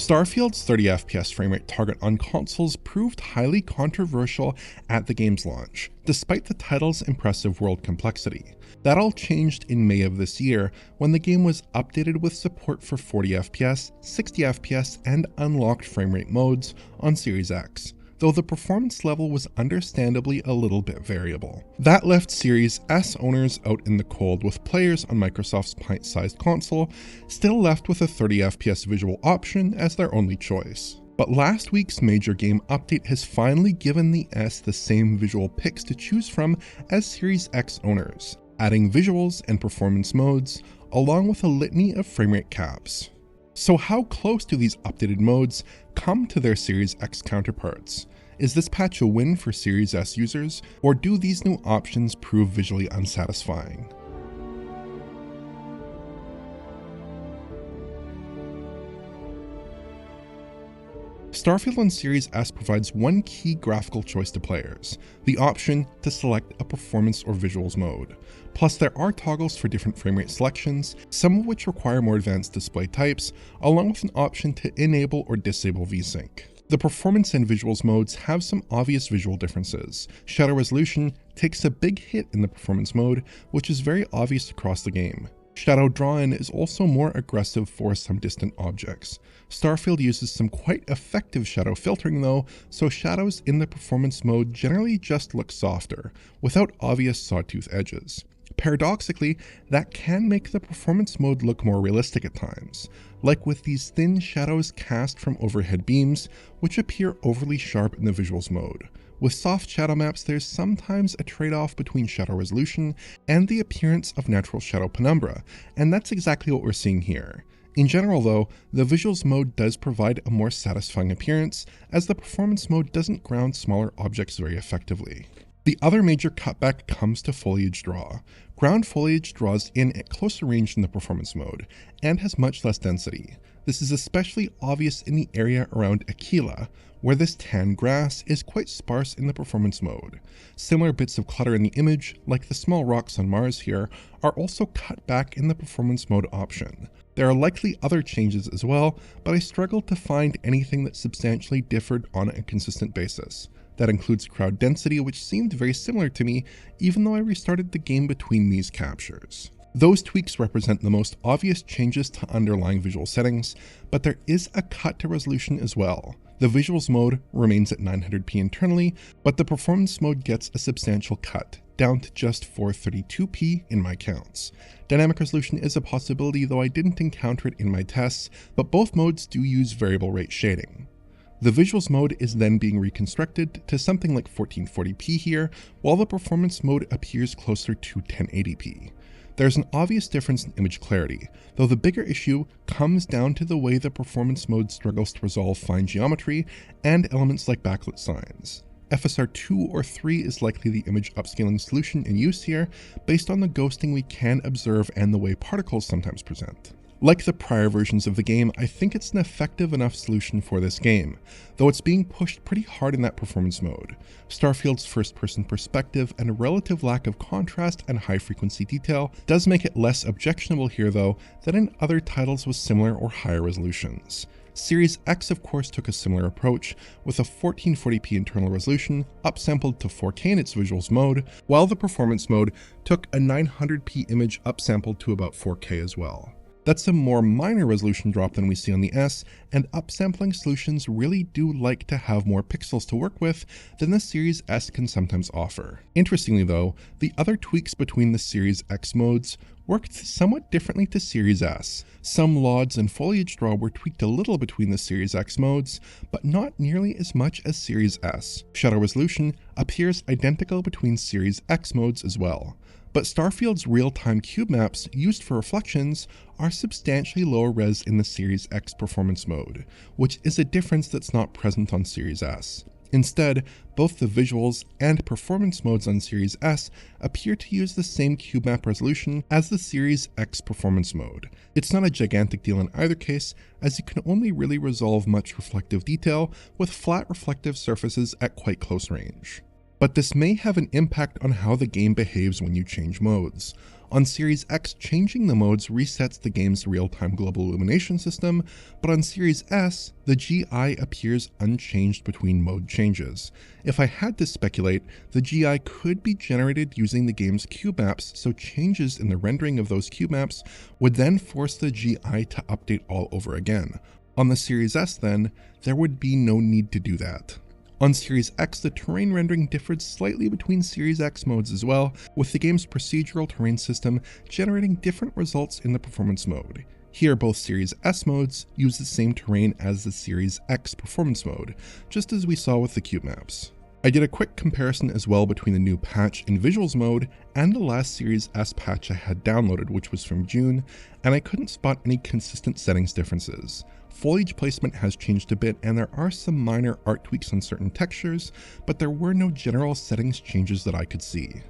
Starfield's 30 FPS framerate target on consoles proved highly controversial at the game's launch, despite the title's impressive world complexity. That all changed in May of this year when the game was updated with support for 40 FPS, 60 FPS, and unlocked framerate modes on Series X, though the performance level was understandably a little bit variable. That left Series S owners out in the cold, with players on Microsoft's pint-sized console still left with a 30 FPS visual option as their only choice. But last week's major game update has finally given the S the same visual picks to choose from as Series X owners, adding visuals and performance modes, along with a litany of framerate caps. So how close do these updated modes come to their Series X counterparts? Is this patch a win for Series S users, or do these new options prove visually unsatisfying? Starfield on Series S provides one key graphical choice to players, the option to select a performance or visuals mode. Plus, there are toggles for different framerate selections, some of which require more advanced display types, along with an option to enable or disable VSync. The performance and visuals modes have some obvious visual differences. Shadow resolution takes a big hit in the performance mode, which is very obvious across the game. Shadow draw-in is also more aggressive for some distant objects. Starfield uses some quite effective shadow filtering though, so shadows in the performance mode generally just look softer, without obvious sawtooth edges. Paradoxically, that can make the performance mode look more realistic at times, like with these thin shadows cast from overhead beams, which appear overly sharp in the visuals mode. With soft shadow maps, there's sometimes a trade-off between shadow resolution and the appearance of natural shadow penumbra, and that's exactly what we're seeing here. In general though, the visuals mode does provide a more satisfying appearance, as the performance mode doesn't ground smaller objects very effectively. The other major cutback comes to foliage draw. Ground foliage draws in at closer range than the performance mode, and has much less density. This is especially obvious in the area around Aquila, where this tan grass is quite sparse in the performance mode. Similar bits of clutter in the image, like the small rocks on Mars here, are also cut back in the performance mode option. There are likely other changes as well, but I struggled to find anything that substantially differed on a consistent basis. That includes crowd density, which seemed very similar to me, even though I restarted the game between these captures. Those tweaks represent the most obvious changes to underlying visual settings, but there is a cut to resolution as well. The visuals mode remains at 900p internally, but the performance mode gets a substantial cut, down to just 432p in my counts. Dynamic resolution is a possibility, though I didn't encounter it in my tests, but both modes do use variable rate shading. The visuals mode is then being reconstructed to something like 1440p here, while the performance mode appears closer to 1080p. There's an obvious difference in image clarity, though the bigger issue comes down to the way the performance mode struggles to resolve fine geometry and elements like backlit signs. FSR 2 or 3 is likely the image upscaling solution in use here, based on the ghosting we can observe and the way particles sometimes present. Like the prior versions of the game, I think it's an effective enough solution for this game, though it's being pushed pretty hard in that performance mode. Starfield's first-person perspective and a relative lack of contrast and high-frequency detail does make it less objectionable here though than in other titles with similar or higher resolutions. Series X of course took a similar approach, with a 1440p internal resolution upsampled to 4K in its visuals mode, while the performance mode took a 900p image upsampled to about 4K as well. That's a more minor resolution drop than we see on the S, and upsampling solutions really do like to have more pixels to work with than the Series S can sometimes offer. Interestingly though, the other tweaks between the Series X modes worked somewhat differently to Series S. Some LODs and foliage draw were tweaked a little between the Series X modes, but not nearly as much as Series S. Shadow resolution appears identical between Series X modes as well. But Starfield's real-time cube maps used for reflections are substantially lower res in the Series X performance mode, which is a difference that's not present on Series S. Instead, both the visuals and performance modes on Series S appear to use the same cube map resolution as the Series X performance mode. It's not a gigantic deal in either case, as you can only really resolve much reflective detail with flat reflective surfaces at quite close range. But this may have an impact on how the game behaves when you change modes. On Series X, changing the modes resets the game's real-time global illumination system, but on Series S, the GI appears unchanged between mode changes. If I had to speculate, the GI could be generated using the game's cube maps, so changes in the rendering of those cube maps would then force the GI to update all over again. On the Series S then, there would be no need to do that. On Series X, the terrain rendering differed slightly between Series X modes as well, with the game's procedural terrain system generating different results in the performance mode. Here, both Series S modes use the same terrain as the Series X performance mode, just as we saw with the cube maps. I did a quick comparison as well between the new patch in Visuals mode and the last Series S patch I had downloaded, which was from June, and I couldn't spot any consistent settings differences. Foliage placement has changed a bit, and there are some minor art tweaks on certain textures, but there were no general settings changes that I could see.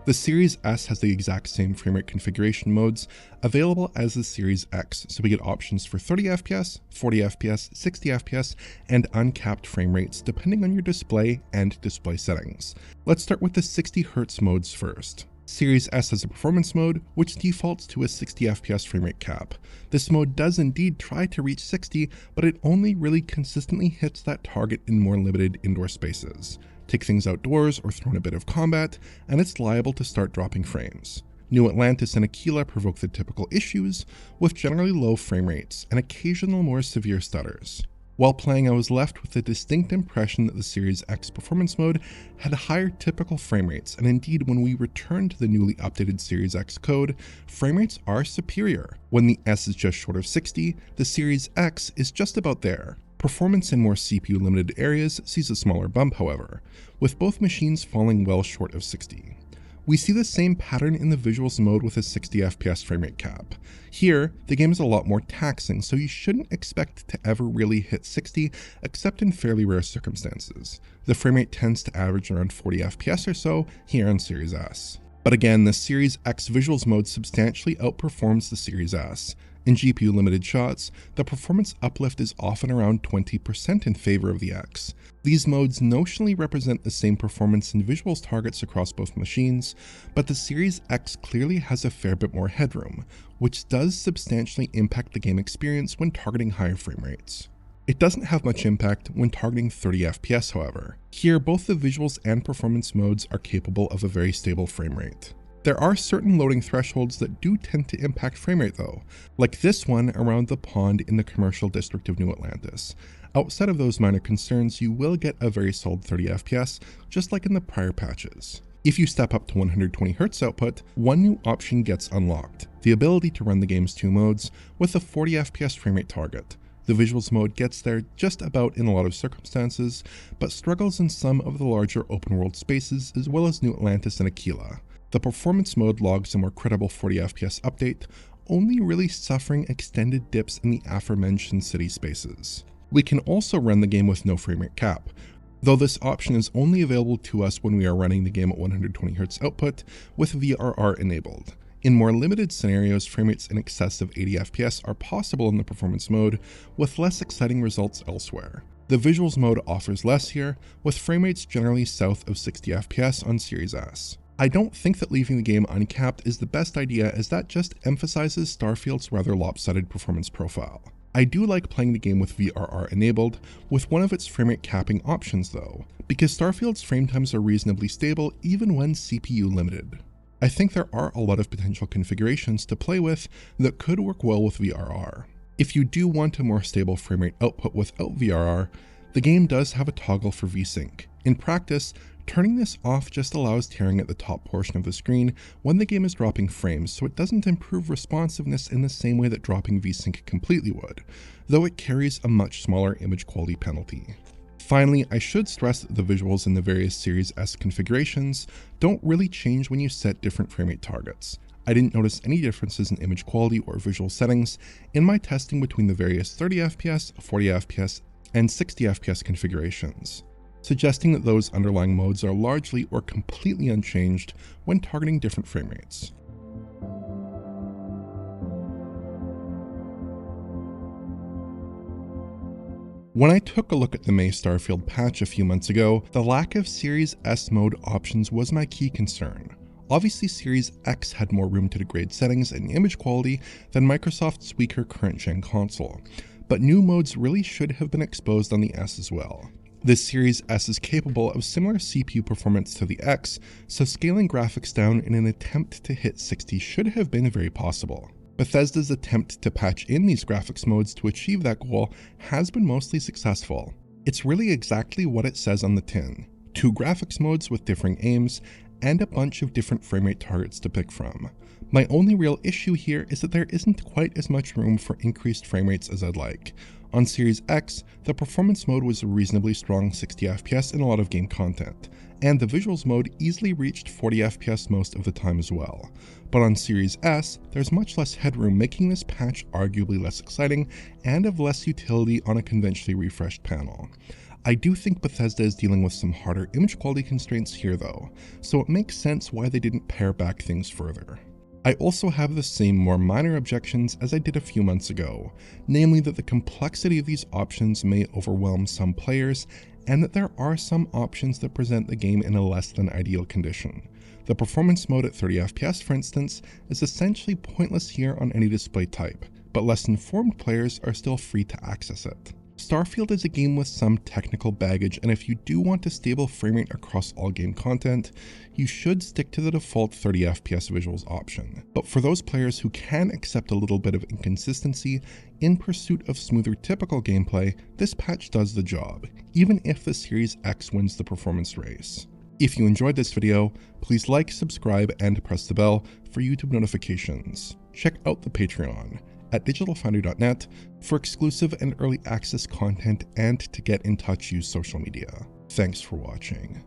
The Series S has the exact same framerate configuration modes available as the Series X, so we get options for 30 FPS, 40 FPS, 60 FPS, and uncapped frame rates depending on your display and display settings. Let's start with the 60 Hz modes first. Series S has a performance mode, which defaults to a 60 FPS framerate cap. This mode does indeed try to reach 60, but it only really consistently hits that target in more limited indoor spaces. Take things outdoors or throw in a bit of combat, and it's liable to start dropping frames. New Atlantis and Aquila provoke the typical issues, with generally low frame rates and occasional more severe stutters. While playing, I was left with the distinct impression that the Series X performance mode had higher typical frame rates, and indeed when we return to the newly updated Series X code, frame rates are superior. When the S is just short of 60, the Series X is just about there. Performance in more CPU-limited areas sees a smaller bump, however, with both machines falling well short of 60. We see the same pattern in the Visuals mode with a 60 FPS framerate cap. Here, the game is a lot more taxing, so you shouldn't expect to ever really hit 60, except in fairly rare circumstances. The framerate tends to average around 40 FPS or so here on Series S. But again, the Series X Visuals mode substantially outperforms the Series S. In GPU-limited shots, the performance uplift is often around 20% in favor of the X. These modes notionally represent the same performance and visuals targets across both machines, but the Series X clearly has a fair bit more headroom, which does substantially impact the game experience when targeting higher frame rates. It doesn't have much impact when targeting 30 FPS, however. Here, both the visuals and performance modes are capable of a very stable frame rate. There are certain loading thresholds that do tend to impact framerate though, like this one around the pond in the commercial district of New Atlantis. Outside of those minor concerns, you will get a very solid 30 FPS, just like in the prior patches. If you step up to 120 Hz output, one new option gets unlocked, the ability to run the game's two modes with a 40 FPS framerate target. The Visuals mode gets there just about in a lot of circumstances, but struggles in some of the larger open world spaces as well as New Atlantis and Aquila. The performance mode logs a more credible 40 FPS update, only really suffering extended dips in the aforementioned city spaces. We can also run the game with no framerate cap, though this option is only available to us when we are running the game at 120 Hz output with VRR enabled. In more limited scenarios, framerates in excess of 80 FPS are possible in the performance mode, with less exciting results elsewhere. The Visuals mode offers less here, with framerates generally south of 60 FPS on Series S. I don't think that leaving the game uncapped is the best idea, as that just emphasizes Starfield's rather lopsided performance profile. I do like playing the game with VRR enabled, with one of its framerate capping options though, because Starfield's frame times are reasonably stable even when CPU limited. I think there are a lot of potential configurations to play with that could work well with VRR. If you do want a more stable framerate output without VRR, the game does have a toggle for VSync. In practice, turning this off just allows tearing at the top portion of the screen when the game is dropping frames, so it doesn't improve responsiveness in the same way that dropping VSync completely would, though it carries a much smaller image quality penalty. Finally, I should stress that the visuals in the various Series S configurations don't really change when you set different framerate targets. I didn't notice any differences in image quality or visual settings in my testing between the various 30 FPS, 40 FPS, and 60 FPS configurations, suggesting that those underlying modes are largely or completely unchanged when targeting different frame rates. When I took a look at the May Starfield patch a few months ago, the lack of Series S mode options was my key concern. Obviously, Series X had more room to degrade settings and image quality than Microsoft's weaker current-gen console, but new modes really should have been exposed on the S as well. The Series S is capable of similar CPU performance to the X, so scaling graphics down in an attempt to hit 60 should have been very possible. Bethesda's attempt to patch in these graphics modes to achieve that goal has been mostly successful. It's really exactly what it says on the tin: 2 graphics modes with differing aims, and a bunch of different framerate targets to pick from. My only real issue here is that there isn't quite as much room for increased frame rates as I'd like. On Series X, the performance mode was a reasonably strong 60 FPS in a lot of game content, and the visuals mode easily reached 40 FPS most of the time as well. But on Series S, there's much less headroom, making this patch arguably less exciting and of less utility on a conventionally refreshed panel. I do think Bethesda is dealing with some harder image quality constraints here though, so it makes sense why they didn't pare back things further. I also have the same more minor objections as I did a few months ago, namely that the complexity of these options may overwhelm some players, and that there are some options that present the game in a less than ideal condition. The performance mode at 30 FPS, for instance, is essentially pointless here on any display type, but less informed players are still free to access it. Starfield is a game with some technical baggage, and if you do want a stable framerate across all game content, you should stick to the default 30 FPS visuals option. But for those players who can accept a little bit of inconsistency in pursuit of smoother typical gameplay, this patch does the job, even if the Series X wins the performance race. If you enjoyed this video, please like, subscribe, and press the bell for YouTube notifications. Check out the Patreon at digitalfoundry.net for exclusive and early access content, and to get in touch, use social media. Thanks for watching.